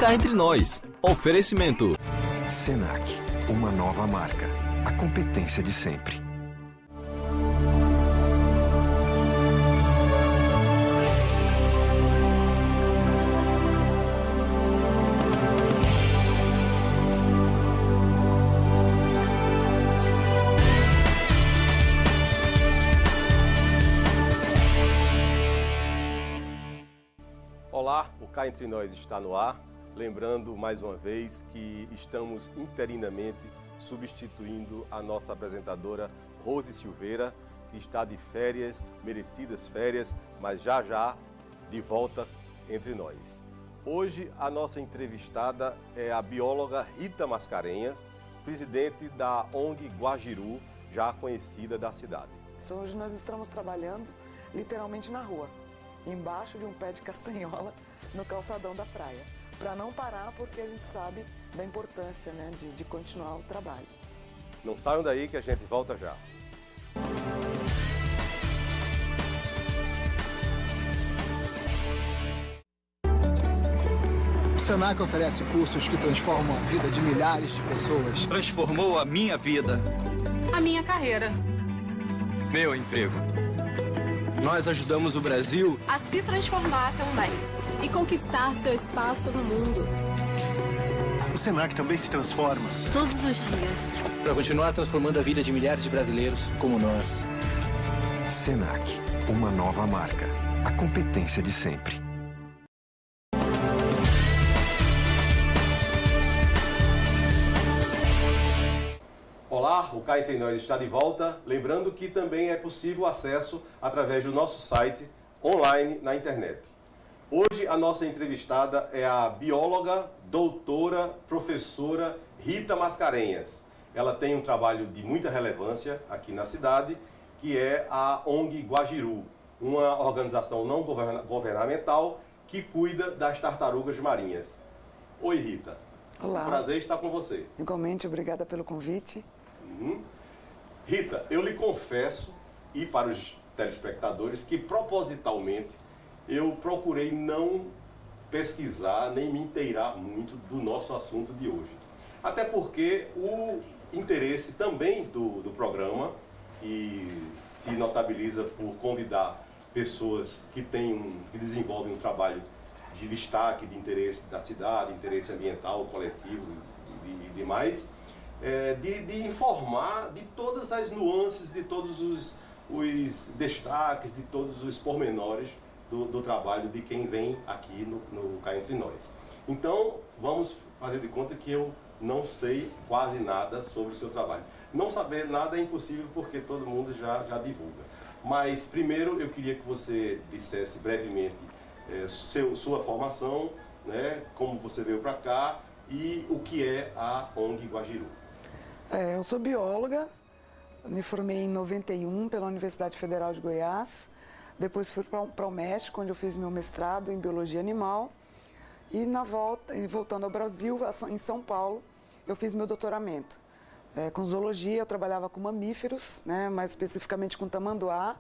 Cá Entre Nós. Oferecimento. Senac, uma nova marca. A competência de sempre. Olá, o Cá Entre Nós está no ar. Lembrando mais uma vez que estamos interinamente substituindo a nossa apresentadora Rose Silveira, que está de férias, merecidas férias, mas já de volta entre nós. Hoje a nossa entrevistada é a bióloga Rita Mascarenhas, presidente da ONG Guajiru, já conhecida da cidade. Hoje nós estamos trabalhando literalmente na rua, embaixo de um pé de castanhola no calçadão da praia. Para não parar, porque a gente sabe da importância, né, de continuar o trabalho. Não saiam daí que a gente volta já. O Senac oferece cursos que transformam a vida de milhares de pessoas. Transformou a minha vida. A minha carreira. Meu emprego. Nós ajudamos o Brasil a se transformar também e conquistar seu espaço no mundo. O Senac também se transforma. Todos os dias. para continuar transformando a vida de milhares de brasileiros como nós. Senac, uma nova marca. A competência de sempre. Olá, o Cá Entre Nós está de volta. Lembrando que também é possível acesso através do nosso site online na internet. Hoje a nossa entrevistada é a bióloga, doutora, professora Rita Mascarenhas. Ela tem um trabalho de muita relevância aqui na cidade, que é a ONG Guajiru, uma organização não governamental que cuida das tartarugas marinhas. Oi, Rita. Olá. Prazer estar com você. Igualmente, obrigada pelo convite. Rita, eu lhe confesso, e para os telespectadores, que propositalmente eu procurei não pesquisar nem me inteirar muito do nosso assunto de hoje. Até porque o interesse também do programa, que se notabiliza por convidar pessoas que desenvolvem um trabalho de destaque, de interesse da cidade, interesse ambiental, coletivo e demais, de informar de todas as nuances, de todos os destaques, de todos os pormenores do trabalho de quem vem aqui no Cá Entre Nós. Então, vamos fazer de conta que eu não sei quase nada sobre o seu trabalho. Não saber nada é impossível porque todo mundo já divulga. Mas, primeiro, eu queria que você dissesse brevemente sua formação, né, como você veio para cá e o que é a ONG Guajiru. Eu sou bióloga, me formei em 91 pela Universidade Federal de Goiás, depois fui para o México, onde eu fiz meu mestrado em Biologia Animal, e voltando ao Brasil, em São Paulo, eu fiz meu doutoramento. Com zoologia, eu trabalhava com mamíferos, né, mais especificamente com tamanduá,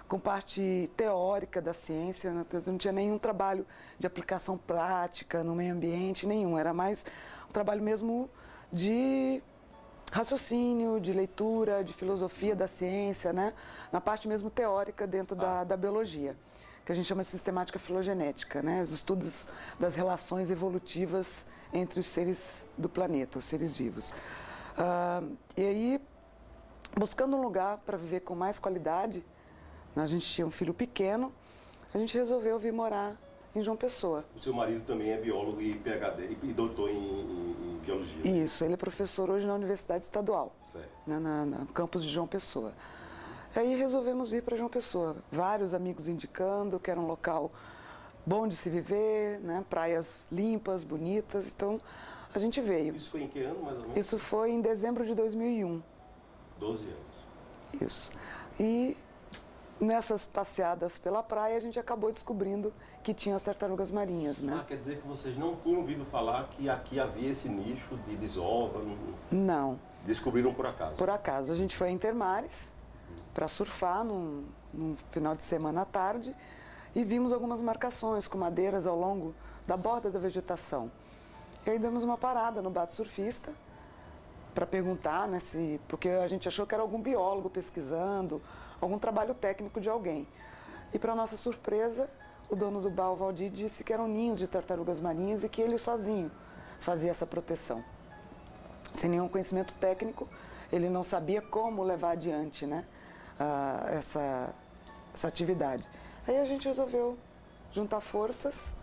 com parte teórica da ciência, né, eu não tinha nenhum trabalho de aplicação prática no meio ambiente, nenhum, era mais um trabalho mesmo de raciocínio, de leitura, de filosofia da ciência, né, na parte mesmo teórica dentro da biologia, que a gente chama de sistemática filogenética, né, os estudos das relações evolutivas entre os seres do planeta, os seres vivos. E aí, buscando um lugar para viver com mais qualidade, a gente tinha um filho pequeno, a gente resolveu vir morar em João Pessoa. O seu marido também é biólogo e PhD e doutor em biologia. Isso, ele é professor hoje na Universidade Estadual, no campus de João Pessoa. Aí resolvemos vir para João Pessoa, vários amigos indicando que era um local bom de se viver, né, praias limpas, bonitas, então a gente veio. Isso foi em que ano, mais ou menos? Isso foi em dezembro de 2001. 12 anos. Isso. E nessas passeadas pela praia, a gente acabou descobrindo que tinha as tartarugas marinhas, né? Quer dizer que vocês não tinham ouvido falar que aqui havia esse nicho de desova? Não. Descobriram por acaso? Por acaso. A gente foi a Intermares para surfar num final de semana à tarde e vimos algumas marcações com madeiras ao longo da borda da vegetação. E aí demos uma parada no Bato Surfista para perguntar, né, porque a gente achou que era algum biólogo pesquisando, algum trabalho técnico de alguém. E para nossa surpresa, o dono do bar, o Valdir, disse que eram ninhos de tartarugas marinhas e que ele sozinho fazia essa proteção. Sem nenhum conhecimento técnico, ele não sabia como levar adiante, né, essa atividade. Aí a gente resolveu juntar forças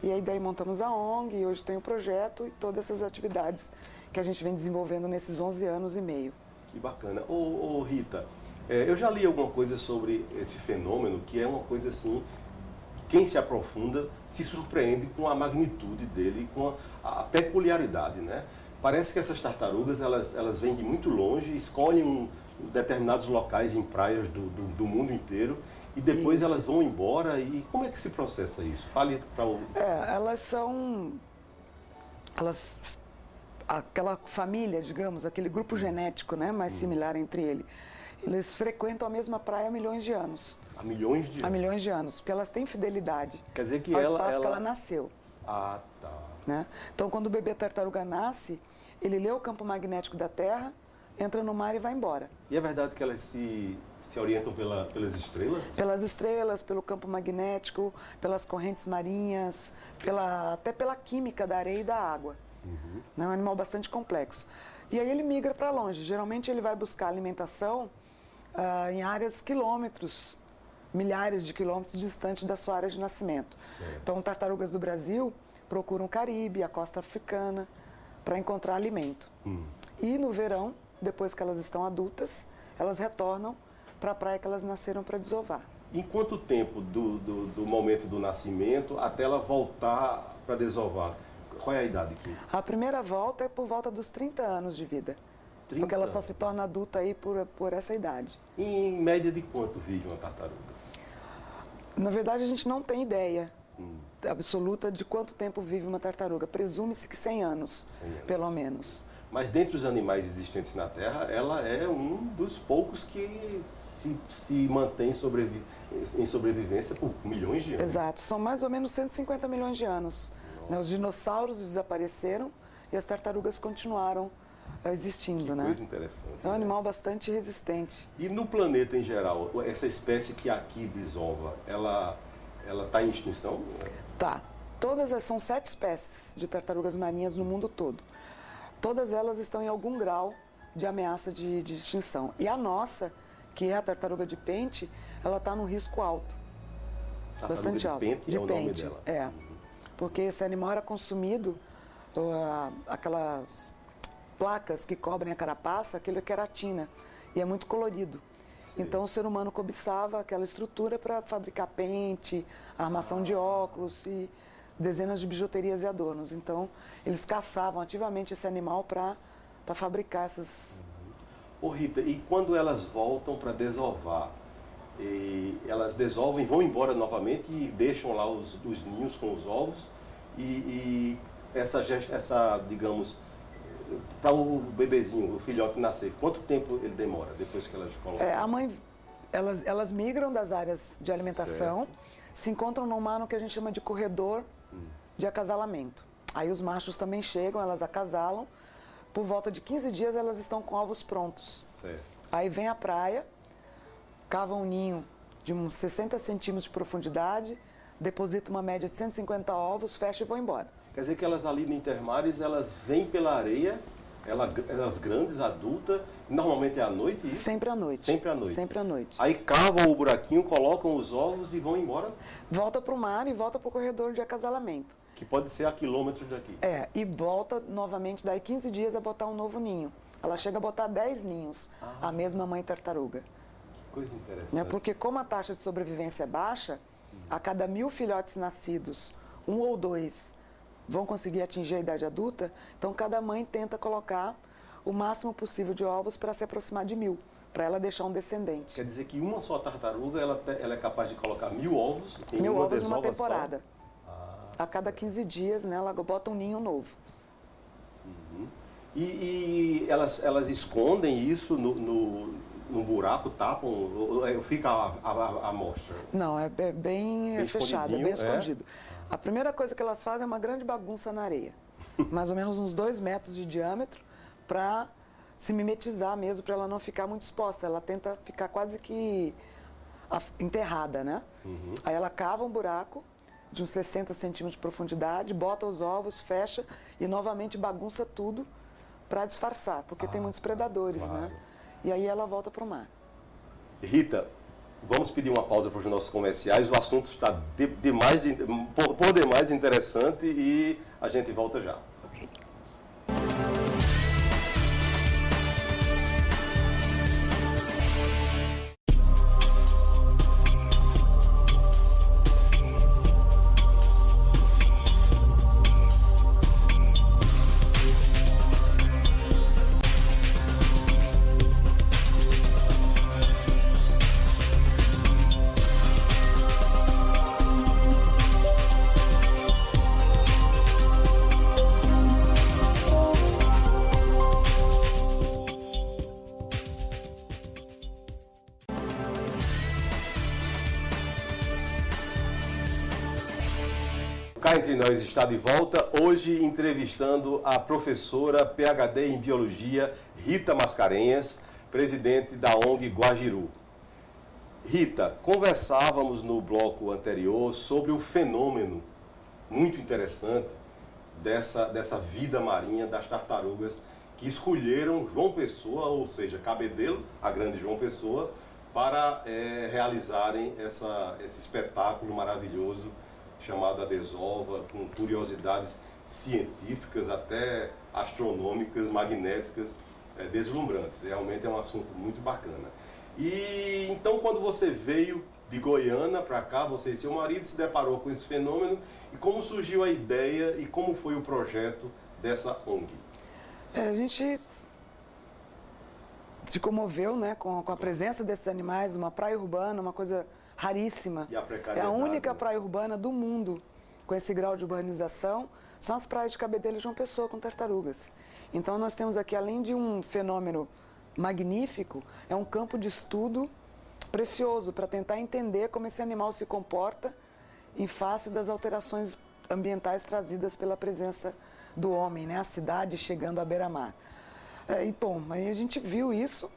e aí daí montamos a ONG e hoje tem o projeto e todas essas atividades que a gente vem desenvolvendo nesses 11 anos e meio. Que bacana. Ô Rita, eu já li alguma coisa sobre esse fenômeno, que é uma coisa assim, quem se aprofunda se surpreende com a magnitude dele, com a peculiaridade, né? Parece que essas tartarugas, elas vêm de muito longe, escolhem determinados locais em praias do mundo inteiro e depois elas vão embora. E como é que se processa isso? Fale para o... Aquela família, digamos, aquele grupo genético, né, mais similar entre eles frequentam a mesma praia há milhões de anos. Há milhões de anos? Há milhões de anos, porque elas têm fidelidade. Quer dizer que ao espaço que ela nasceu. Ah, tá. Né? Então, quando o bebê tartaruga nasce, ele lê o campo magnético da Terra, entra no mar e vai embora. E é verdade que elas se orientam pelas estrelas? Pelas estrelas, pelo campo magnético, pelas correntes marinhas, até pela química da areia e da água. É um animal bastante complexo. E aí ele migra para longe. Geralmente ele vai buscar alimentação em áreas quilômetros, milhares de quilômetros distante da sua área de nascimento. Certo. Então, tartarugas do Brasil procuram o Caribe, a costa africana, para encontrar alimento. E no verão, depois que elas estão adultas, elas retornam para a praia que elas nasceram para desovar. Em quanto tempo do momento do nascimento até ela voltar para desovar? Qual é a idade aqui? A primeira volta é por volta dos 30 anos de vida. 30? Porque ela só se torna adulta aí por essa idade. E em média de quanto vive uma tartaruga? Na verdade, a gente não tem ideia absoluta de quanto tempo vive uma tartaruga. Presume-se que 100 anos, pelo menos. Mas dentre os animais existentes na Terra, ela é um dos poucos que se mantém em sobrevivência por milhões de anos. Exato, são mais ou menos 150 milhões de anos. Né? Os dinossauros desapareceram e as tartarugas continuaram existindo. Que coisa interessante. É um animal bastante resistente. E no planeta em geral, essa espécie que aqui desova, ela está em extinção? Tá. São 7 espécies de tartarugas marinhas no mundo todo. Todas elas estão em algum grau de ameaça de extinção. E a nossa, que é a tartaruga de pente, ela está num risco alto. Bastante alto. Pente é o nome dela. É. Porque esse animal era consumido, aquelas placas que cobrem a carapaça, aquilo é queratina. E é muito colorido. Sim. Então o ser humano cobiçava aquela estrutura para fabricar pente, armação de óculos e dezenas de bijuterias e adornos. Então, eles caçavam ativamente esse animal para fabricar essas... Ô Rita, e quando elas voltam para desovar, elas desovam e vão embora novamente e deixam lá os ninhos com os ovos e essa digamos, para o bebezinho, o filhote nascer, quanto tempo ele demora depois que elas colocam? A mãe, elas migram das áreas de alimentação, certo. Se encontram num mar no que a gente chama de corredor de acasalamento. Aí os machos também chegam, elas acasalam. Por volta de 15 dias elas estão com ovos prontos. Certo. Aí vem a praia, cava um ninho de uns 60 centímetros de profundidade, deposita uma média de 150 ovos, fecha e vão embora. Quer dizer que elas ali no Intermares, elas vêm pela areia, elas grandes, adultas, normalmente é à noite isso? Sempre à noite. Sempre à noite. Sempre à noite. Aí cavam o buraquinho, colocam os ovos e vão embora? Volta para o mar e volta para o corredor de acasalamento. Que pode ser a quilômetros daqui. E volta novamente, daí 15 dias a botar um novo ninho. Ela chega a botar 10 ninhos, a mesma mãe tartaruga. Que coisa interessante. Porque como a taxa de sobrevivência é baixa, a cada 1000 filhotes nascidos, 1 ou 2 vão conseguir atingir a idade adulta, então cada mãe tenta colocar o máximo possível de ovos para se aproximar de 1000, para ela deixar um descendente. Quer dizer que uma só tartaruga, ela é capaz de colocar 1000 ovos em 1000 uma ovos numa temporada. A cada 15 dias, né, ela bota um ninho novo. E elas escondem isso num buraco, tapam, ou fica a amostra? Não, é bem fechado, é bem escondido. É? A primeira coisa que elas fazem é uma grande bagunça na areia. Mais ou menos uns 2 metros de diâmetro, para se mimetizar mesmo, para ela não ficar muito exposta. Ela tenta ficar quase que enterrada, né? Aí ela cava um buraco de uns 60 centímetros de profundidade, bota os ovos, fecha e novamente bagunça tudo para disfarçar, porque tem muitos predadores, né? E aí ela volta para o mar. Rita, vamos pedir uma pausa para os nossos comerciais. O assunto está por demais interessante e a gente volta já. Ok. Cá Entre Nós está de volta, hoje entrevistando a professora PhD em Biologia, Rita Mascarenhas, presidente da ONG Guajiru. Rita, conversávamos no bloco anterior sobre o fenômeno muito interessante dessa vida marinha das tartarugas que escolheram João Pessoa, ou seja, Cabedelo, a grande João Pessoa, para realizarem esse espetáculo maravilhoso chamado A Desova, com curiosidades científicas, até astronômicas, magnéticas, deslumbrantes. Realmente é um assunto muito bacana. E então, quando você veio de Goiânia para cá, você e seu marido se deparou com esse fenômeno, e como surgiu a ideia e como foi o projeto dessa ONG? A gente se comoveu, né, com a presença desses animais, uma praia urbana, uma coisa raríssima. E a precariedade, é a única né? praia urbana do mundo com esse grau de urbanização, são as praias de Cabedelo e João Pessoa com tartarugas. Então nós temos aqui, além de um fenômeno magnífico, é um campo de estudo precioso para tentar entender como esse animal se comporta em face das alterações ambientais trazidas pela presença do homem, né? A cidade chegando à beira-mar. Aí a gente viu isso,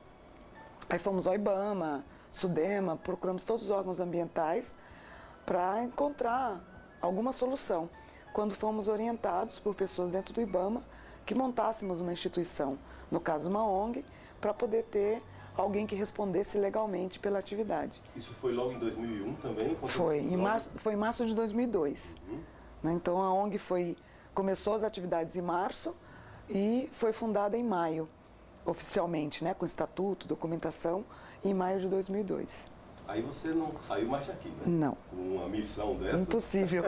aí fomos ao IBAMA, SUDEMA, procuramos todos os órgãos ambientais para encontrar alguma solução. Quando fomos orientados por pessoas dentro do IBAMA que montássemos uma instituição, no caso uma ONG, para poder ter alguém que respondesse legalmente pela atividade. Isso foi logo em 2001 também? Foi em março de 2002. Né? Então a ONG começou as atividades em março e foi fundada em maio, oficialmente, né? Com estatuto, documentação, em maio de 2002. Aí você não saiu mais daqui, né? Não. Com uma missão dessa? Impossível.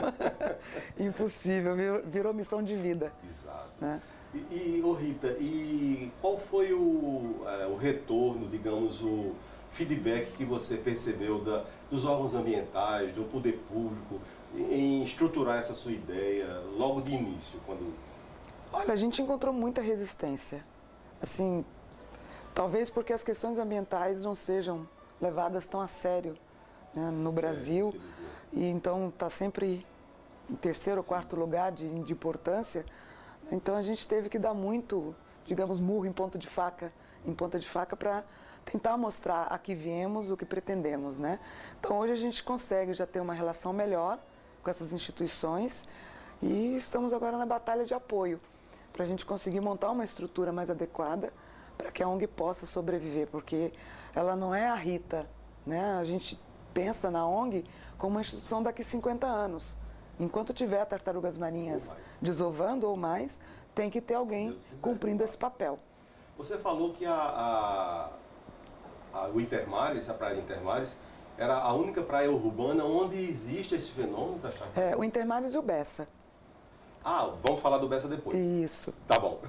Impossível, virou missão de vida. Exato. Né? Ô Rita, e qual foi o retorno, digamos, o feedback que você percebeu dos órgãos ambientais, do poder público, em estruturar essa sua ideia logo de início? Olha, a gente encontrou muita resistência. Assim, talvez porque as questões ambientais não sejam levadas tão a sério, né, no Brasil, e então está sempre em terceiro ou quarto lugar de importância. Então a gente teve que dar muito, digamos, murro em ponta de faca para tentar mostrar a que viemos, o que pretendemos, né? Então hoje a gente consegue já ter uma relação melhor com essas instituições e estamos agora na batalha de apoio para a gente conseguir montar uma estrutura mais adequada para que a ONG possa sobreviver, porque ela não é a Rita, né? A gente pensa na ONG como uma instituição daqui a 50 anos. Enquanto tiver tartarugas marinhas desovando ou mais, tem que ter alguém cumprindo esse papel. Você falou que o Intermares, a praia de Intermares, era a única praia urbana onde existe esse fenômeno das tartarugas? O Intermares e o Bessa. Vamos falar do Bessa depois. Isso. Tá bom.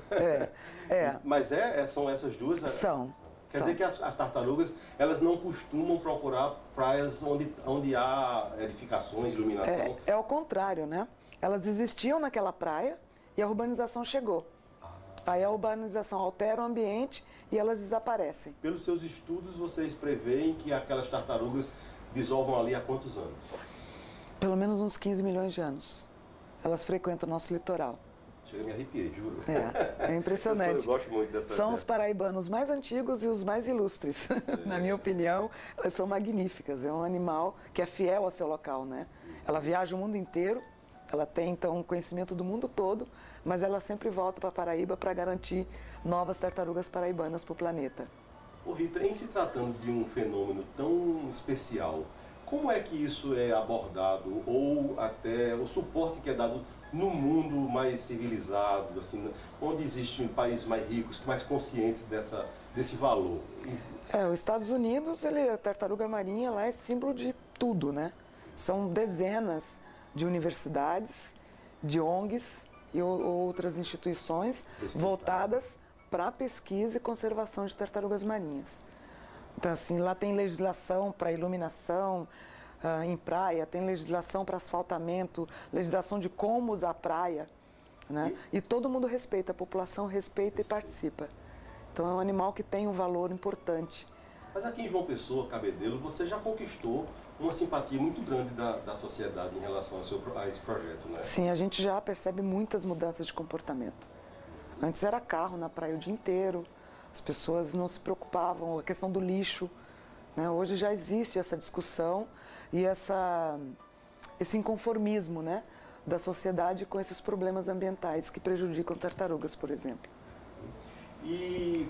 Mas são essas duas? São. Quer dizer que as tartarugas, elas não costumam procurar praias onde há edificações, iluminação? É ao contrário, né? Elas existiam naquela praia e a urbanização chegou. Aí a urbanização altera o ambiente e elas desaparecem. Pelos seus estudos, vocês preveem que aquelas tartarugas desovam ali há quantos anos? Pelo menos uns 15 milhões de anos. Elas frequentam o nosso litoral. Chega, me arrepiei, juro. É impressionante. Eu gosto muito dessa... São os paraibanos mais antigos e os mais ilustres. Na minha opinião, elas são magníficas. É um animal que é fiel ao seu local, né? Ela viaja o mundo inteiro, ela tem, então, conhecimento do mundo todo, mas ela sempre volta para Paraíba para garantir novas tartarugas paraibanas para o planeta. Ô Rita, em se tratando de um fenômeno tão especial, como é que isso é abordado ou até o suporte que é dado no mundo mais civilizado, assim, onde existem países mais ricos, mais conscientes desse valor? Os Estados Unidos, a tartaruga marinha lá é símbolo de tudo, né? São dezenas de universidades, de ONGs e outras instituições voltadas para a pesquisa e conservação de tartarugas marinhas. Então, assim, lá tem legislação para iluminação em praia, tem legislação para asfaltamento, legislação de como usar a praia, né? E todo mundo respeita, a população respeita e participa. Então, é um animal que tem um valor importante. Mas aqui em João Pessoa, Cabedelo, você já conquistou uma simpatia muito grande da sociedade em relação a esse projeto, né? Sim, a gente já percebe muitas mudanças de comportamento. Antes era carro na praia o dia inteiro, as pessoas não se preocupavam, a questão do lixo, né? Hoje já existe essa discussão e esse inconformismo, né, da sociedade com esses problemas ambientais que prejudicam tartarugas, por exemplo. E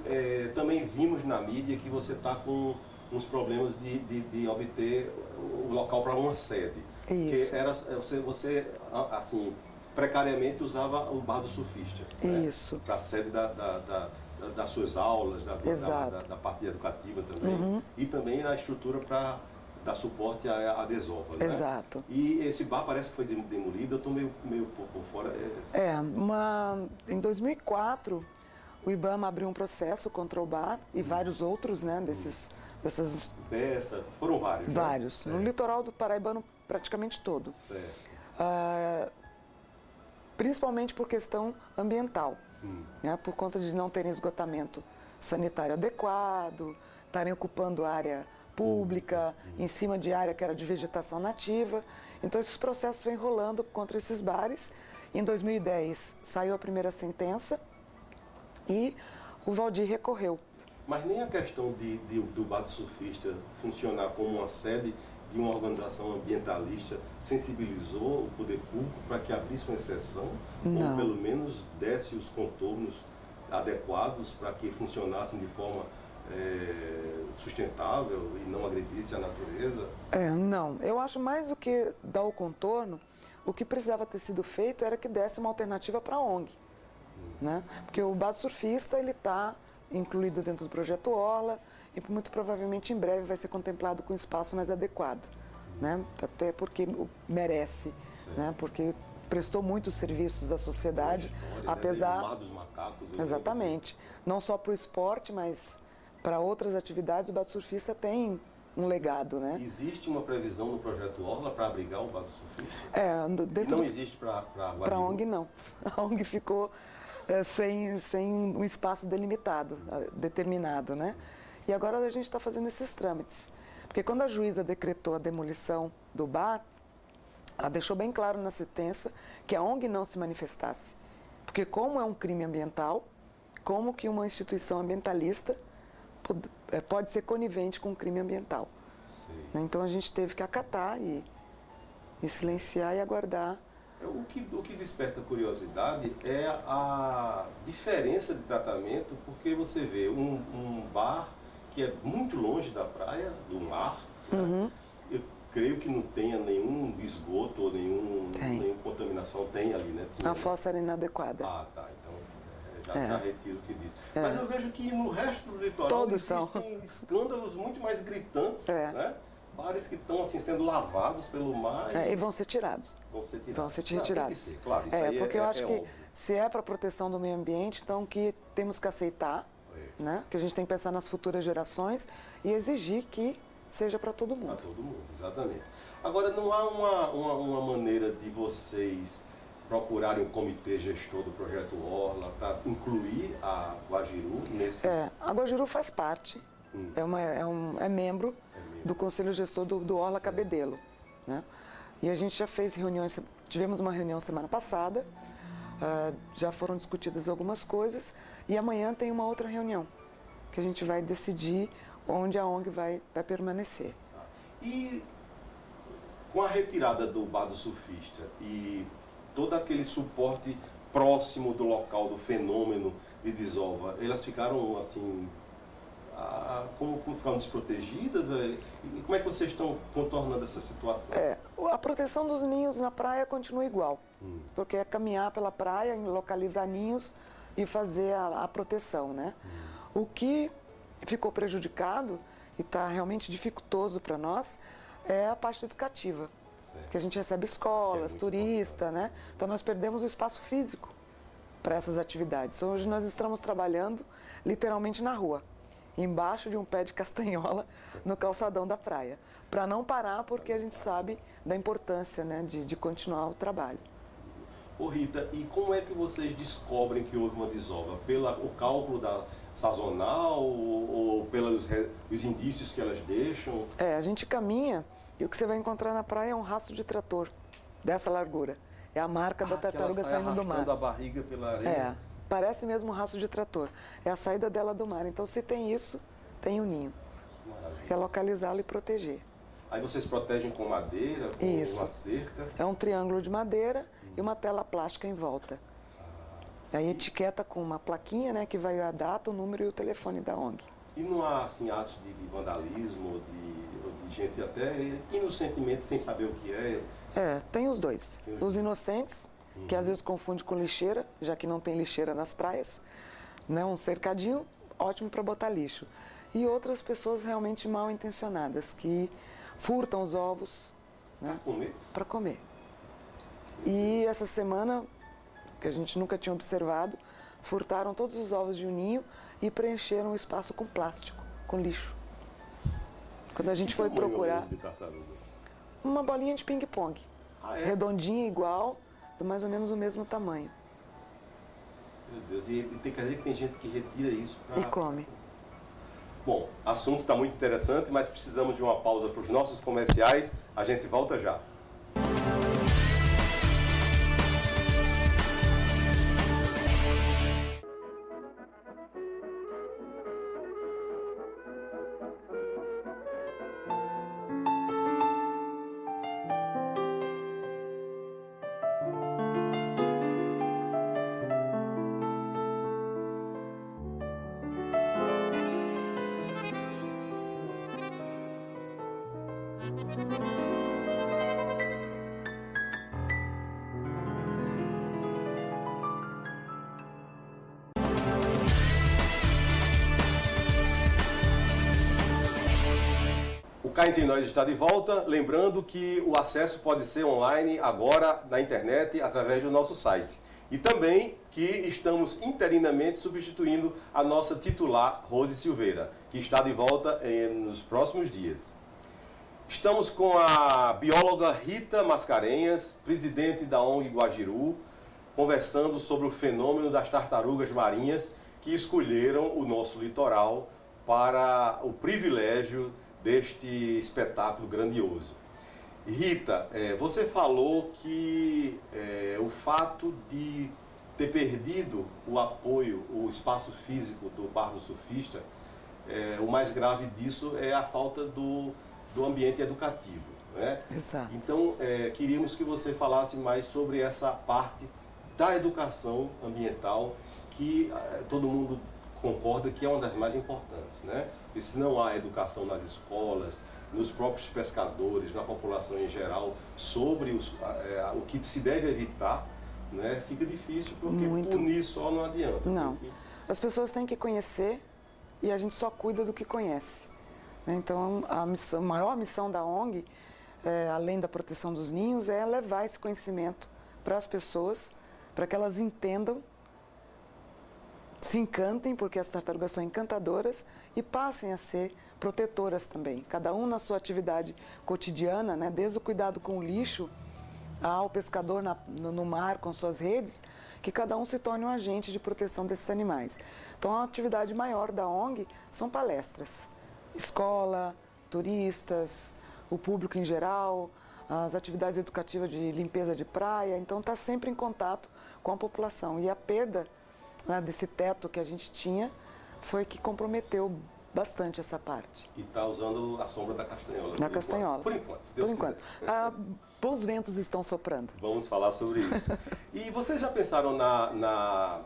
também vimos na mídia que você está com uns problemas de obter o local para uma sede. Isso. Que você, assim, precariamente usava o Bar do Surfista. Isso. Né? Para a sede das suas aulas, da parte educativa também. E também a estrutura para dar suporte à desova. Né? Exato. E esse bar parece que foi demolido, eu estou meio por fora. Em 2004, o IBAMA abriu um processo contra o bar e vários outros, né, foram vários. Vários. Né? No litoral do paraibano, praticamente todo. Principalmente por questão ambiental, né, por conta de não terem esgotamento sanitário adequado, estarem ocupando área pública, em cima de área que era de vegetação nativa. Então, esses processos vêm rolando contra esses bares. Em 2010, saiu a primeira sentença e o Valdir recorreu. Mas nem a questão do Bar do Surfista funcionar como uma sede de uma organização ambientalista sensibilizou o poder público para que abrisse uma exceção? Não. Ou pelo menos desse os contornos adequados para que funcionassem de forma sustentável e não agredisse a natureza? Não. Eu acho mais do que dar o contorno, o que precisava ter sido feito era que desse uma alternativa para a ONG. Né? Porque o Bar do Surfista está incluído dentro do projeto Orla e muito provavelmente em breve vai ser contemplado com um espaço mais adequado. Né? Até porque merece, né? Porque prestou muitos serviços à sociedade, apesar... Né? O Mar dos Macacos. Exatamente. Não só para o esporte, mas para outras atividades, o Bar do Surfista tem um legado, né? Existe uma previsão no projeto Orla para abrigar o Bar do Surfista? Não existe para Guarulhos? Para a ONG, não. A ONG ficou sem um espaço delimitado, determinado, né? E agora a gente está fazendo esses trâmites. Porque quando a juíza decretou a demolição do bar, ela deixou bem claro na sentença que a ONG não se manifestasse. Porque como é um crime ambiental, como que uma instituição ambientalista pode ser conivente com um crime ambiental? Sim. Então a gente teve que acatar e silenciar e aguardar. O que desperta curiosidade é a diferença de tratamento, porque você vê um bar que é muito longe da praia, do mar, né? Eu creio que não tenha nenhum esgoto ou nenhuma contaminação, tem ali, né? A fossa era inadequada. Ah, tá. Então já retiro o que disse. Mas eu vejo que no resto do litoral todos existem escândalos muito mais gritantes, né? Bares que estão assim, sendo lavados pelo mar. E vão ser tirados. Vão ser retirados. Tem que ser, claro, isso aí porque eu acho que óbvio. Se é para a proteção do meio ambiente, então que temos que aceitar, né? Que a gente tem que pensar nas futuras gerações e exigir que seja para todo mundo. Para todo mundo, exatamente. Agora, não há uma maneira de vocês procurarem o comitê gestor do projeto Orla para incluir a Guajiru nesse... A Guajiru faz parte, é membro do conselho gestor do Orla Cabedelo, né? E a gente já fez reuniões, tivemos uma reunião semana passada, já foram discutidas algumas coisas, e amanhã tem uma outra reunião, que a gente vai decidir onde a ONG vai permanecer. E com a retirada do bar do surfista e todo aquele suporte próximo do local do fenômeno de desova, elas ficaram assim, como ficaram desprotegidas? E como é que vocês estão contornando essa situação? A proteção dos ninhos na praia continua igual, porque é caminhar pela praia, localizar ninhos e fazer a proteção, né? O que ficou prejudicado e está realmente dificultoso para nós é a parte educativa, que a gente recebe escolas, turistas, né? Então nós perdemos o espaço físico para essas atividades. Hoje nós estamos trabalhando literalmente na rua, embaixo de um pé de castanhola no calçadão da praia, para não parar, porque a gente sabe da importância, né, de continuar o trabalho. Ô Rita, e como é que vocês descobrem que houve uma desova? Pelo cálculo sazonal ou pelos os indícios que elas deixam? A gente caminha e o que você vai encontrar na praia é um rastro de trator dessa largura. É a marca da tartaruga saindo do mar. A barriga pela areia? Parece mesmo um rastro de trator. É a saída dela do mar. Então, se tem isso, tem o ninho. É localizá-lo e proteger. Aí vocês protegem com madeira, com uma cerca? É um triângulo de madeira e uma tela plástica em volta. Aí etiqueta com uma plaquinha, né, que vai a data, o número e o telefone da ONG. E não há assim, atos de vandalismo, de gente até inocentemente sem saber o que é? Tem os dois. Os inocentes, que às vezes confunde com lixeira, já que não tem lixeira nas praias, né? Um cercadinho ótimo para botar lixo. E outras pessoas realmente mal intencionadas, que furtam os ovos, né? Para comer. E essa semana, que a gente nunca tinha observado, furtaram todos os ovos de um ninho e preencheram o espaço com plástico, com lixo. Quando a gente foi procurar, uma bolinha de ping-pong, redondinha igual, do mais ou menos o mesmo tamanho. Meu Deus, e quer dizer que tem gente que retira isso e come. Bom, o assunto está muito interessante, mas precisamos de uma pausa para os nossos comerciais. A gente volta já. Cá Entre Nós está de volta, lembrando que o acesso pode ser online agora na internet através do nosso site. E também que estamos interinamente substituindo a nossa titular Rose Silveira, que está de volta nos próximos dias. Estamos com a bióloga Rita Mascarenhas, presidente da ONG Guajiru, conversando sobre o fenômeno das tartarugas marinhas que escolheram o nosso litoral para o privilégio deste espetáculo grandioso. Rita, você falou que o fato de ter perdido o apoio, o espaço físico do Bar do Surfista, o mais grave disso é a falta do ambiente educativo, né? Exato. Então, queríamos que você falasse mais sobre essa parte da educação ambiental que todo mundo concorda que é uma das mais importantes, né? E se não há educação nas escolas, nos próprios pescadores, na população em geral, sobre o que se deve evitar, né? Fica difícil, porque punir só não adianta. Não. As pessoas têm que conhecer e a gente só cuida do que conhece, né? Então, a maior missão da ONG, além da proteção dos ninhos, é levar esse conhecimento para as pessoas, para que elas entendam, se encantem, porque as tartarugas são encantadoras, e passem a ser protetoras também. Cada um na sua atividade cotidiana, né? Desde o cuidado com o lixo ao pescador no mar com suas redes, que cada um se torne um agente de proteção desses animais. Então, a atividade maior da ONG são palestras. Escola, turistas, o público em geral, as atividades educativas de limpeza de praia. Então, está sempre em contato com a população. E a perda, né, desse teto que a gente tinha foi que comprometeu bastante essa parte. E está usando a sombra da castanhola. Da castanhola. Por enquanto, se Deus Por enquanto. Bons ventos estão soprando. Vamos falar sobre isso. E vocês já pensaram na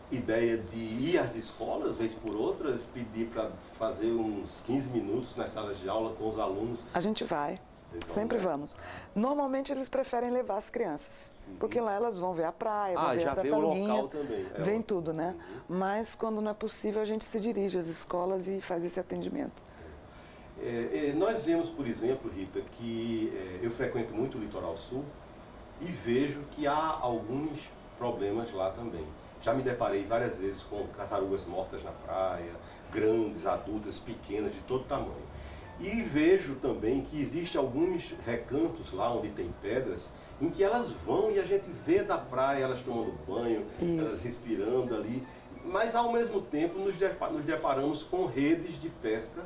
ideia de ir às escolas, vez por outras, pedir para fazer uns 15 minutos nas salas de aula com os alunos? A gente vai. Sempre vamos. Normalmente eles preferem levar as crianças, porque lá elas vão ver a praia, vão ver as tartaruguinhas, vem tudo, né? Mas quando não é possível, a gente se dirige às escolas e faz esse atendimento. Nós vemos, por exemplo, Rita, que eu frequento muito o Litoral Sul e vejo que há alguns problemas lá também. Já me deparei várias vezes com tartarugas mortas na praia, grandes, adultas, pequenas, de todo tamanho. E vejo também que existem alguns recantos lá onde tem pedras, em que elas vão e a gente vê da praia, elas tomando banho, elas respirando ali. Mas ao mesmo tempo nos deparamos com redes de pesca,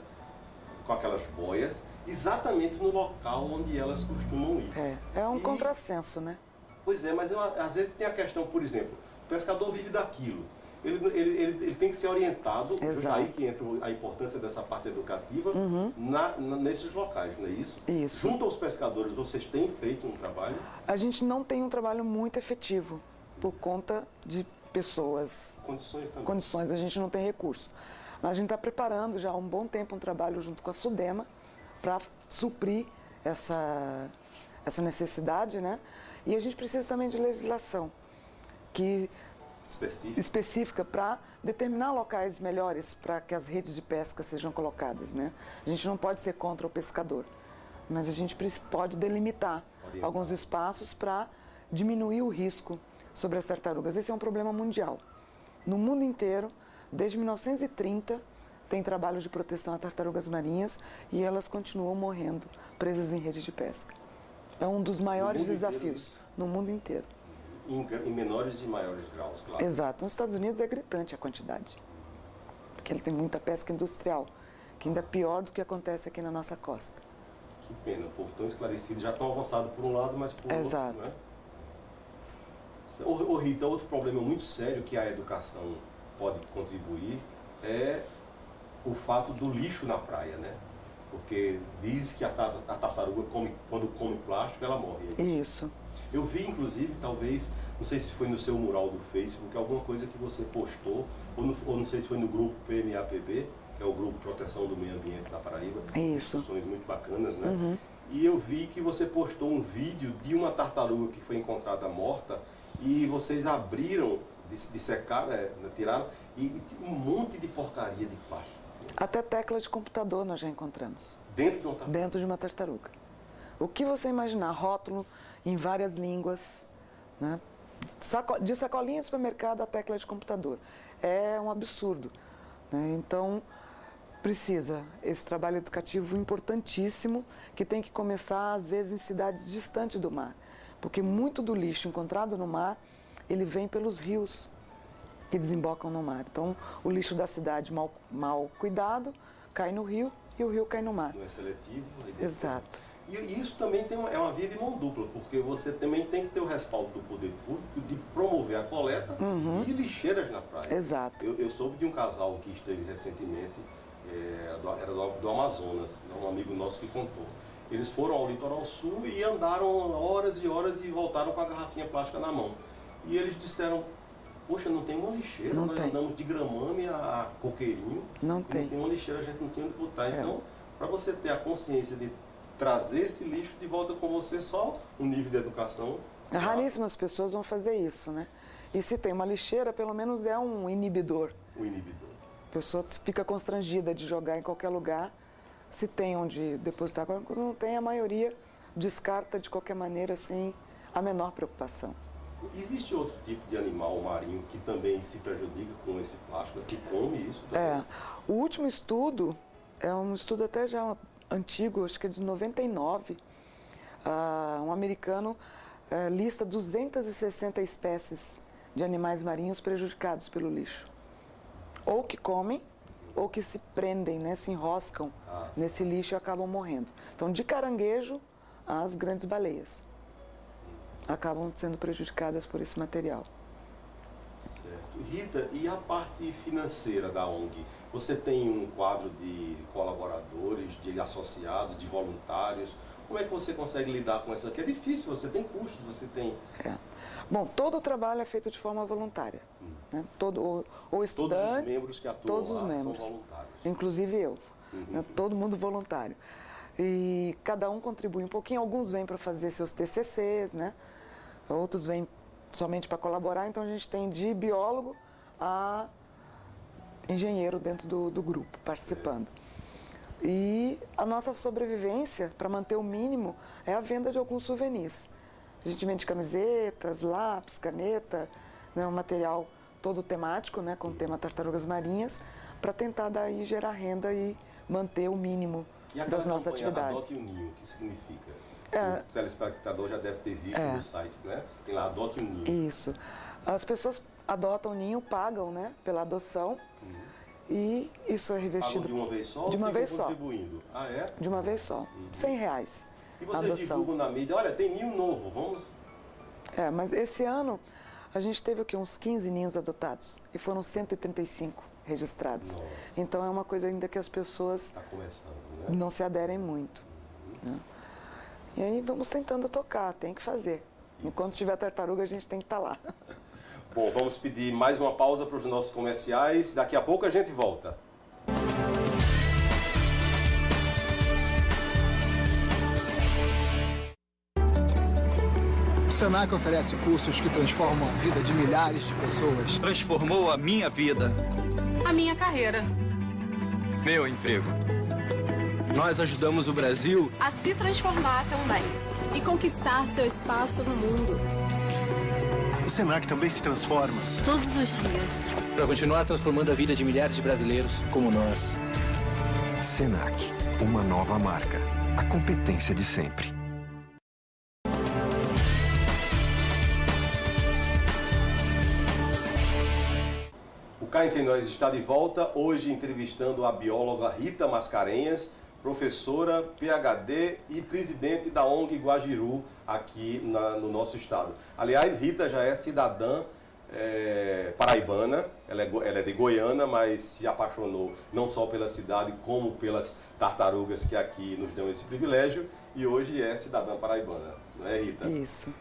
com aquelas boias, exatamente no local onde elas costumam ir. É um contrassenso, né? Pois é, mas às vezes tem a questão, por exemplo, o pescador vive daquilo. Ele tem que ser orientado, aí que entra a importância dessa parte educativa, nesses locais, não é isso? Isso. Junto aos pescadores, vocês têm feito um trabalho? A gente não tem um trabalho muito efetivo, por conta de pessoas. Condições também. Condições, a gente não tem recurso. Mas a gente está preparando já há um bom tempo um trabalho junto com a SUDEMA para suprir essa necessidade, né? E a gente precisa também de legislação específica para determinar locais melhores para que as redes de pesca sejam colocadas, né? A gente não pode ser contra o pescador, mas a gente pode delimitar alguns espaços para diminuir o risco sobre as tartarugas. Esse é um problema mundial. No mundo inteiro, desde 1930, tem trabalho de proteção a tartarugas marinhas e elas continuam morrendo presas em redes de pesca. É um dos maiores desafios no mundo inteiro. Em menores e maiores graus, claro. Exato. Nos Estados Unidos é gritante a quantidade, porque ele tem muita pesca industrial, que ainda é pior do que acontece aqui na nossa costa. Que pena, o povo tão esclarecido, já tão avançado por um lado, mas por outro, né? Rita, outro problema muito sério que a educação pode contribuir é o fato do lixo na praia, né? Porque diz que a tartaruga, quando come plástico, ela morre. Isso. Eu vi, inclusive, talvez, não sei se foi no seu mural do Facebook, alguma coisa que você postou, ou não sei se foi no grupo PMAPB, que é o Grupo Proteção do Meio Ambiente da Paraíba. Isso. Discussões muito bacanas, né? E eu vi que você postou um vídeo de uma tartaruga que foi encontrada morta e vocês abriram, dissecaram, tiraram, e um monte de porcaria de plástico. Até tecla de computador nós já encontramos. Dentro de uma tartaruga? Dentro de uma tartaruga. O que você imaginar, rótulo em várias línguas, né? De sacolinha de supermercado a tecla de computador. É um absurdo, né? Então, precisa esse trabalho educativo importantíssimo, que tem que começar, às vezes, em cidades distantes do mar. Porque muito do lixo encontrado no mar, ele vem pelos rios que desembocam no mar. Então, o lixo da cidade mal cuidado cai no rio e o rio cai no mar. Não é seletivo. Exato. E isso também é uma via de mão dupla, porque você também tem que ter o respaldo do poder público de promover a coleta de lixeiras na praia. Exato. Eu soube de um casal que esteve recentemente, era do Amazonas, um amigo nosso que contou. Eles foram ao Litoral Sul e andaram horas e horas e voltaram com a garrafinha plástica na mão. E eles disseram, poxa, não tem uma lixeira, nós andamos de Gramame a Coqueirinho. Não tem. Não tem uma lixeira, a gente não tem onde botar. Então, para você ter a consciência de trazer esse lixo de volta com você, só um nível de educação. Raríssimas pessoas vão fazer isso, né? E se tem uma lixeira, pelo menos é um inibidor. Um inibidor. A pessoa fica constrangida de jogar em qualquer lugar, se tem onde depositar. Agora, quando não tem, a maioria descarta de qualquer maneira, sem a menor preocupação. Existe outro tipo de animal marinho que também se prejudica com esse plástico, que come isso também? O último estudo, é um estudo até já antigo, acho que é de 99, Um americano lista 260 espécies de animais marinhos prejudicados pelo lixo. Ou que comem, ou que se prendem, né, se enroscam nesse lixo e acabam morrendo. Então, de caranguejo às grandes baleias acabam sendo prejudicadas por esse material. Certo. Rita, e a parte financeira da ONG? Você tem um quadro de colaboradores, de associados, de voluntários? Como é que você consegue lidar com isso aqui? É difícil, você tem custos, você tem... Bom, todo o trabalho é feito de forma voluntária. Né? Ou estudantes... Todos os membros que atuam todos os lá membros, são voluntários. inclusive eu. Né? Todo mundo voluntário. E cada um contribui um pouquinho. Alguns vêm para fazer seus TCCs, né? Outros vêm somente para colaborar. Então, a gente tem de biólogo a engenheiro dentro do grupo, participando. E a nossa sobrevivência, para manter o mínimo, é a venda de alguns souvenirs. A gente vende camisetas, lápis, caneta, né, um material todo temático, né, com o tema tartarugas marinhas, para tentar daí gerar renda e manter o mínimo das nossas atividades. Adote um Ninho, o que significa? O telespectador já deve ter visto no site, né? Tem lá, Adote um Ninho. Isso. As pessoas adotam o ninho, pagam, né, pela adoção. E isso é revestido... Pagam de uma vez só? De uma vez só. Contribuindo? Ah, é? De uma vez só. R$100 E a vocês adoção. divulgam na mídia, olha, tem ninho novo, vamos... Mas esse ano a gente teve o quê? Uns 15 ninhos adotados. E foram 135 registrados. Nossa. Então é uma coisa ainda que as pessoas Está começando, né? não se aderem muito. Né? E aí vamos tentando tocar, tem que fazer. Enquanto tiver tartaruga, a gente tem que estar lá. Bom, vamos pedir mais uma pausa para os nossos comerciais. Daqui a pouco a gente volta. O Senac oferece cursos que transformam a vida de milhares de pessoas. Transformou a minha vida. A minha carreira. Meu emprego. Nós ajudamos o Brasil A se transformar também. E conquistar seu espaço no mundo. O Senac também se transforma. Todos os dias. para continuar transformando a vida de milhares de brasileiros como nós. Senac, uma nova marca. A competência de sempre. O Cá Entre Nós está de volta, hoje entrevistando a bióloga Rita Mascarenhas, professora, PhD e presidente da ONG Guajiru aqui no nosso estado. Aliás, Rita já é cidadã paraibana, ela é de Goiânia, mas se apaixonou não só pela cidade, como pelas tartarugas que aqui nos dão esse privilégio, e hoje é cidadã paraibana, não é, Rita? Isso.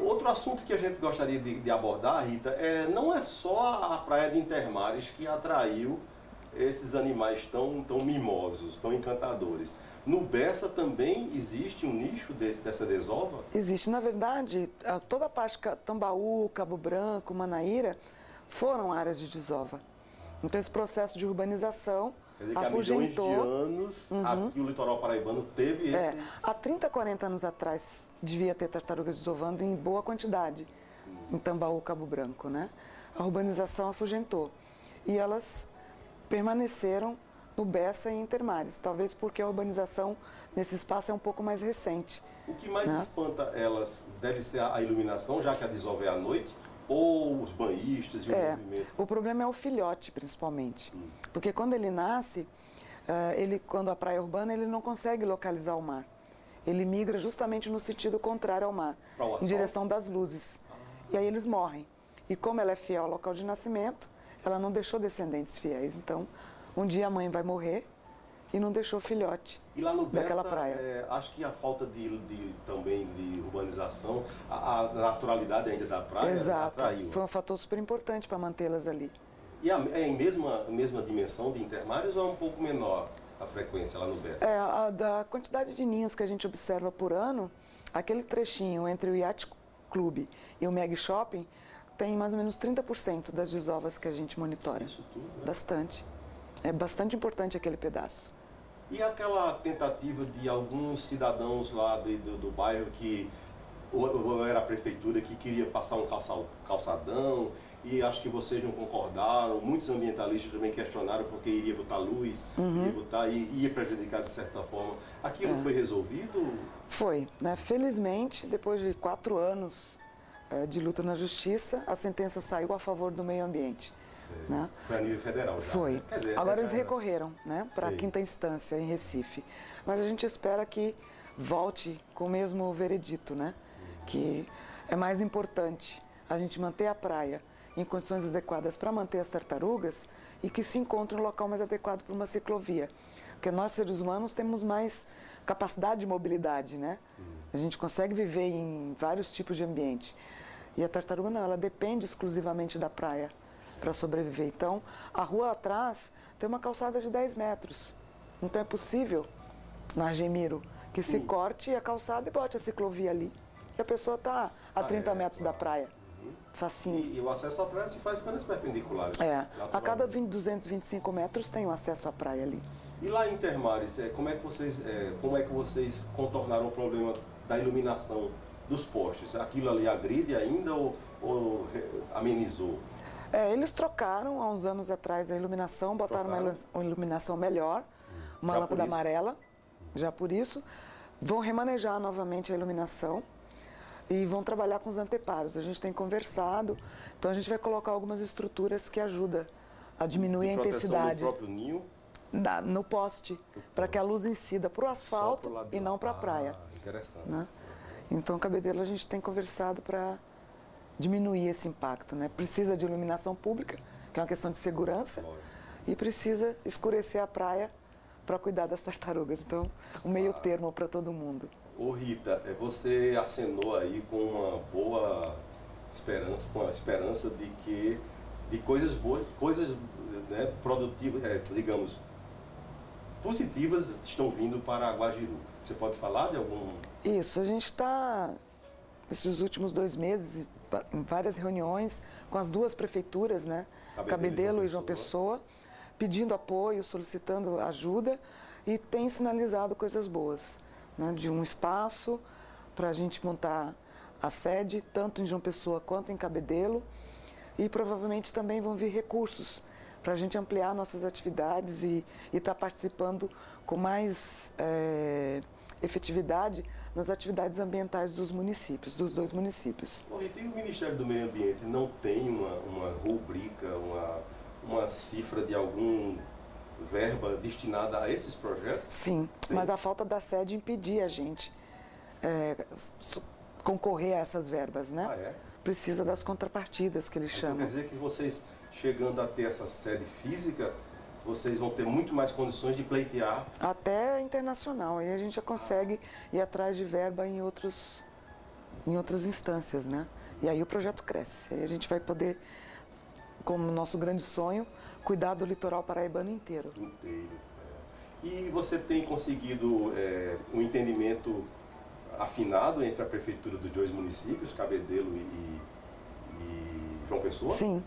Outro assunto que a gente gostaria de abordar, Rita, não é só a praia de Intermares que atraiu esses animais tão mimosos, tão encantadores. No Bessa também existe um nicho dessa desova? Existe. Na verdade, toda a parte de Tambaú, Cabo Branco, Manaíra foram áreas de desova. Então esse processo de urbanização Quer dizer que afugentou. há milhões de anos aqui o litoral paraibano teve esse... Há 30, 40 anos atrás devia ter tartarugas desovando em boa quantidade em Tambaú, Cabo Branco, né? A urbanização afugentou e elas permaneceram no Bessa e Intermares, talvez porque a urbanização nesse espaço é um pouco mais recente. O que mais espanta elas deve ser a iluminação, já que a desova é à noite, ou os banhistas e o movimento? O problema é o filhote, principalmente. Porque quando ele nasce, quando a praia é urbana, ele não consegue localizar o mar. Ele migra justamente no sentido contrário ao mar, em direção das luzes. E aí eles morrem. E como ela é fiel ao local de nascimento, ela não deixou descendentes fiéis. Então, um dia a mãe vai morrer e não deixou filhote e lá no daquela Bessa, praia. Acho que a falta também de urbanização, a naturalidade ainda da praia atraiu. Foi um fator super importante para mantê-las ali. E é em mesma dimensão de Intermares ou é um pouco menor a frequência lá no Bessa? Da quantidade de ninhos que a gente observa por ano, aquele trechinho entre o Yacht Club e o Meg Shopping tem mais ou menos 30% das desovas que a gente monitora. Isso tudo, né? Bastante. É bastante importante aquele pedaço. E aquela tentativa de alguns cidadãos lá do bairro que ou era a prefeitura que queria passar um calçadão e acho que vocês não concordaram, muitos ambientalistas também questionaram porque iria botar luz, iria botar e ia prejudicar de certa forma. Aquilo foi resolvido? Foi, né? Felizmente, depois de 4 anos de luta na justiça, a sentença saiu a favor do meio ambiente. Né? Foi a nível federal já? Foi. Né? Quer dizer, agora eles recorreram, né, para a 5ª instância em Recife. Mas a gente espera que volte com o mesmo veredito, né? Que é mais importante a gente manter a praia em condições adequadas para manter as tartarugas e que se encontre um local mais adequado para uma ciclovia. Porque nós, seres humanos, temos mais capacidade de mobilidade, né? A gente consegue viver em vários tipos de ambiente. E a tartaruga não, ela depende exclusivamente da praia para sobreviver. Então, a rua atrás tem uma calçada de 10 metros. Então é possível, na Argemiro, que se corte a calçada e bote a ciclovia ali. E a pessoa está a 30 metros da praia. Facinho. E o acesso à praia se faz pelas perpendiculares. A cada 225 metros tem um acesso à praia ali. E lá em Intermares, como é que vocês contornaram o problema da iluminação dos postes? Aquilo ali agride ainda ou amenizou? Eles trocaram há uns anos atrás a iluminação, botaram uma iluminação melhor, uma lâmpada amarela, já por isso. Vão remanejar novamente a iluminação e vão trabalhar com os anteparos. A gente tem conversado, então a gente vai colocar algumas estruturas que ajudam a diminuir a intensidade. No próprio ninho? No poste, para que a luz incida para o asfalto e não para a praia. Interessante. Né? Então, Cabedelo, a gente tem conversado para diminuir esse impacto, né? Precisa de iluminação pública, que é uma questão de segurança, e precisa escurecer a praia para cuidar das tartarugas. Então, um meio termo para todo mundo. Ô Rita, você acenou aí com uma boa esperança, com a esperança de coisas boas, coisas, né, produtivas, digamos, positivas estão vindo para Guajiru. Você pode falar de algum? Isso, a gente está, esses últimos 2 meses, em várias reuniões com as 2 prefeituras, né? Cabedelo e João Pessoa, pedindo apoio, solicitando ajuda e tem sinalizado coisas boas, né? De um espaço para a gente montar a sede, tanto em João Pessoa quanto em Cabedelo, e provavelmente também vão vir recursos para a gente ampliar nossas atividades e estar participando com mais efetividade nas atividades ambientais dos municípios, dos 2 municípios. Bom, e o Ministério do Meio Ambiente não tem uma rubrica, uma cifra de algum verba destinada a esses projetos? Sim, mas a falta da sede impedia a gente concorrer a essas verbas, né? Precisa das contrapartidas que eles chamam. Quer dizer que vocês, chegando a ter essa sede física, vocês vão ter muito mais condições de pleitear? Até internacional, aí a gente já consegue ir atrás de verba em outras instâncias, né? E aí o projeto cresce, aí a gente vai poder, como nosso grande sonho, cuidar do litoral paraibano inteiro. E você tem conseguido um entendimento afinado entre a prefeitura dos 2 municípios, Cabedelo e João Pessoa? Sim.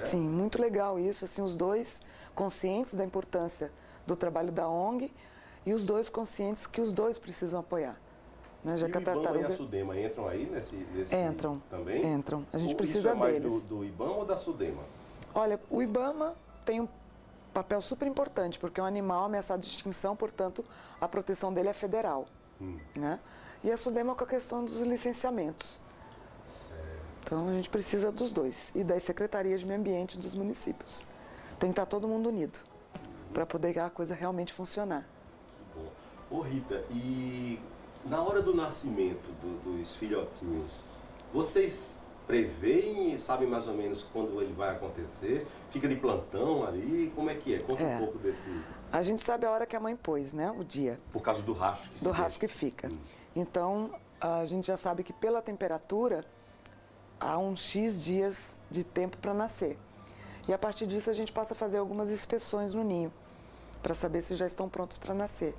Sim, muito legal isso, assim, os 2 conscientes da importância do trabalho da ONG e os 2 conscientes que os 2 precisam apoiar. Né? Já e que a tartaruga... o IBAMA e a SUDEMA entram aí nesse entram, também? Entram, a gente precisa deles. Isso é mais do IBAMA ou da SUDEMA? Olha, o IBAMA tem um papel super importante, porque é um animal ameaçado de extinção, portanto, a proteção dele é federal. Né? E a SUDEMA com a questão dos licenciamentos. Então, a gente precisa dos 2 e das secretarias de meio ambiente dos municípios. Tem que estar todo mundo unido para poder a coisa realmente funcionar. Que bom. Ô Rita, e na hora do nascimento dos filhotinhos, vocês preveem e sabem mais ou menos quando ele vai acontecer? Fica de plantão ali? Como é que é? Conta um pouco desse... A gente sabe a hora que a mãe pôs, né? O dia. Por causa do rastro que do rastro que fica. Então, a gente já sabe que pela temperatura há um X dias de tempo para nascer. E a partir disso a gente passa a fazer algumas inspeções no ninho, para saber se já estão prontos para nascer.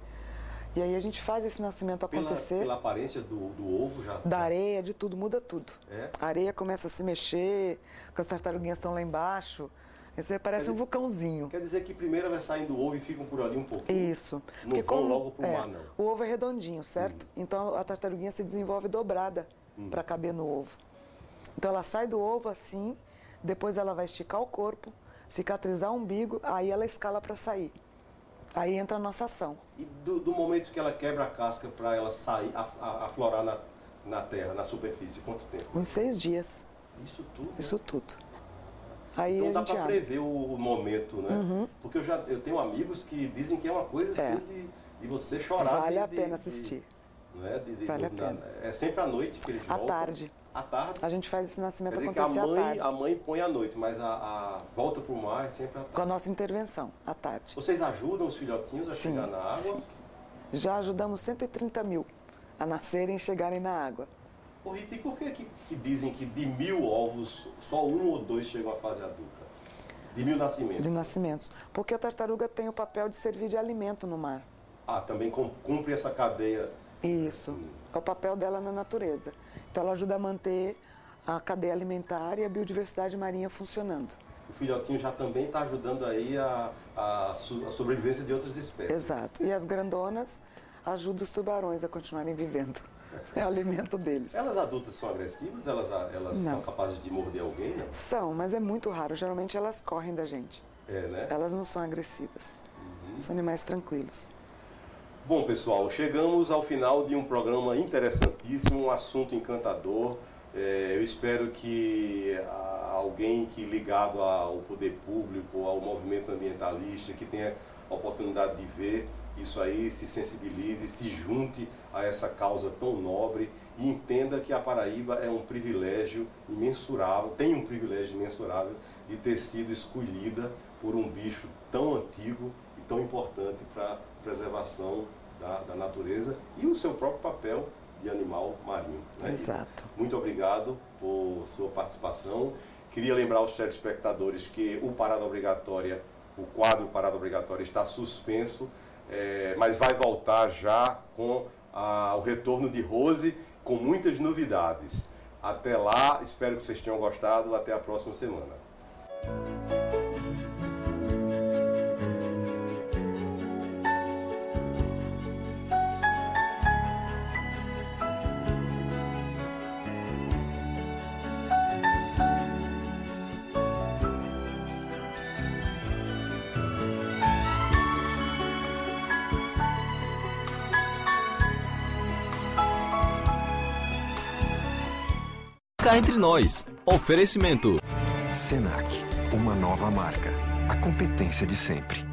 E aí a gente faz esse nascimento acontecer. Pela aparência do ovo já? Da areia, de tudo, muda tudo. É? A areia começa a se mexer, as tartaruguinhas estão lá embaixo. Esse parece um vulcãozinho. Quer dizer que primeiro elas saem do ovo e ficam por ali um pouquinho? Isso. Não vão logo para o mar, não? O ovo é redondinho, certo? Então a tartaruguinha se desenvolve dobrada para caber no ovo. Então ela sai do ovo assim, depois ela vai esticar o corpo, cicatrizar o umbigo, aí ela escala para sair. Aí entra a nossa ação. E do momento que ela quebra a casca para ela sair, aflorar na terra, na superfície, quanto tempo? Uns 6 dias. Isso tudo? Isso tudo. Aí então a dá gente para abre. prever o momento, né? Porque eu tenho amigos que dizem que é uma coisa assim de você chorar. Vale a pena assistir. Né? Vale a pena. É sempre à noite que eles À voltam? tarde. À tarde? A gente faz esse nascimento Quer dizer que acontecer à tarde. a mãe põe à noite, mas a volta para o mar é sempre à tarde. Com a nossa intervenção, à tarde. Vocês ajudam os filhotinhos a chegar na água? Sim. Já ajudamos 130 mil a nascerem e chegarem na água. Ô Rita, e por que dizem que de 1000 ovos, só 1 ou 2 chegam à fase adulta? De 1000 nascimentos? De nascimentos. Porque a tartaruga tem o papel de servir de alimento no mar. Ah, também cumpre essa cadeia. Isso. É o papel dela na natureza. Então ela ajuda a manter a cadeia alimentar e a biodiversidade marinha funcionando. O filhotinho já também está ajudando aí a sobrevivência de outras espécies. Exato. E as grandonas ajudam os tubarões a continuarem vivendo. É o alimento deles. Elas adultas são agressivas? Elas são capazes de morder alguém, não? São, mas é muito raro. Geralmente elas correm da gente. É, né? Elas não são agressivas. São animais tranquilos. Bom, pessoal, chegamos ao final de um programa interessantíssimo, um assunto encantador. Eu espero que alguém que ligado ao poder público, ao movimento ambientalista, que tenha a oportunidade de ver isso aí, se sensibilize, se junte a essa causa tão nobre e entenda que a Paraíba é um privilégio imensurável, tem um privilégio imensurável de ter sido escolhida por um bicho tão antigo e tão importante para a preservação da natureza e o seu próprio papel de animal marinho. Né? Exato. Muito obrigado por sua participação. Queria lembrar aos telespectadores que o quadro Parada Obrigatória está suspenso, mas vai voltar já com o retorno de Rose, com muitas novidades. Até lá, espero que vocês tenham gostado. Até a próxima semana. Cá entre nós. Oferecimento. Senac, uma nova marca. A competência de sempre.